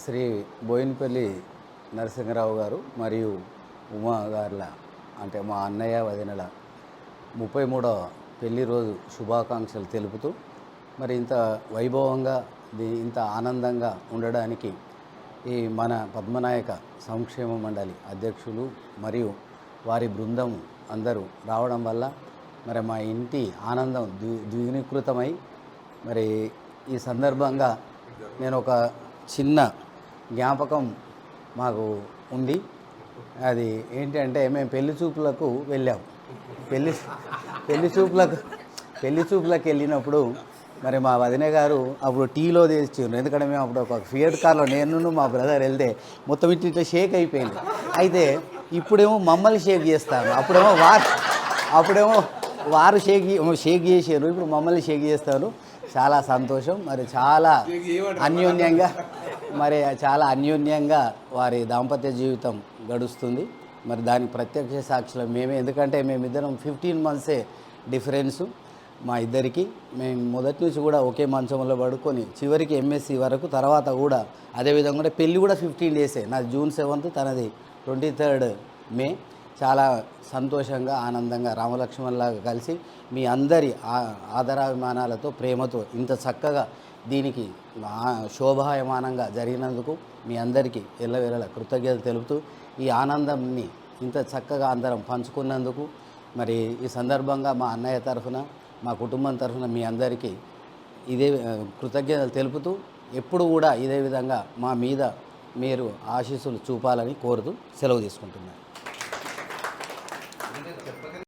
శ్రీ బోయినపల్లి నరసింహరావు గారు మరియు ఉమా గారుల అంటే మా అన్నయ్య వదినల 33వ పెళ్లి రోజు శుభాకాంక్షలు తెలుపుతూ మరి ఇంత వైభవంగా ఇంత ఆనందంగా ఉండడానికి ఈ మన పద్మనాయక సంక్షేమ మండలి అధ్యక్షులు మరియు వారి బృందం అందరూ రావడం వల్ల మరి మా ఇంటి ఆనందం ద్విగుణీకృతమై మరి ఈ సందర్భంగా నేను ఒక చిన్న జ్ఞాపకం మాకు ఉంది. అది ఏంటంటే మేము పెళ్లి చూపులకు వెళ్ళాము. పెళ్లి చూపులకు వెళ్ళినప్పుడు మరి మా వదిన గారు అప్పుడు టీలో తెచ్చిండ్రు. ఎందుకంటే మేము అప్పుడు ఒక ఫియట్ కార్లో నేను మా బ్రదర్ వెళ్తే మొత్తం ఇట్లా షేక్ అయిపోయింది. అయితే ఇప్పుడేమో మమ్మల్ని షేక్ చేస్తాను, అప్పుడేమో వారు షేక్ చేసారు, ఇప్పుడు మమ్మల్ని షేక్ చేస్తారు. చాలా సంతోషం. మరి చాలా అన్యోన్యంగా వారి దాంపత్య జీవితం గడుస్తుంది. మరి దానికి ప్రత్యక్ష సాక్షులు మేమే. ఎందుకంటే మేమిద్దరం 15 months డిఫరెన్సు మా ఇద్దరికి. మేము మొదటి నుంచి కూడా ఒకే మంచంలో పడుకొని చివరికి ఎంఎస్సి వరకు, తర్వాత కూడా అదేవిధంగా కూడా పెళ్ళి కూడా 15 days. నాది June 7th, తనది 23rd May. చాలా సంతోషంగా ఆనందంగా రామలక్ష్మణులాగా కలిసి మీ అందరి ఆదరాభిమానాలతో ప్రేమతో ఇంత చక్కగా దీనికి శోభాయమానంగా జరిగినందుకు మీ అందరికీ ఎల్లవేళలా కృతజ్ఞతలు తెలుపుతూ ఈ ఆనందంని ఇంత చక్కగా అందరం పంచుకున్నందుకు మరి ఈ సందర్భంగా మా అన్నయ్య తరఫున మా కుటుంబం తరఫున మీ అందరికీ ఇదే కృతజ్ఞతలు తెలుపుతూ ఎప్పుడు కూడా ఇదే విధంగా మా మీద మీరు ఆశీస్సులు చూపాలని కోరుతూ సెలవు తీసుకుంటున్నాను.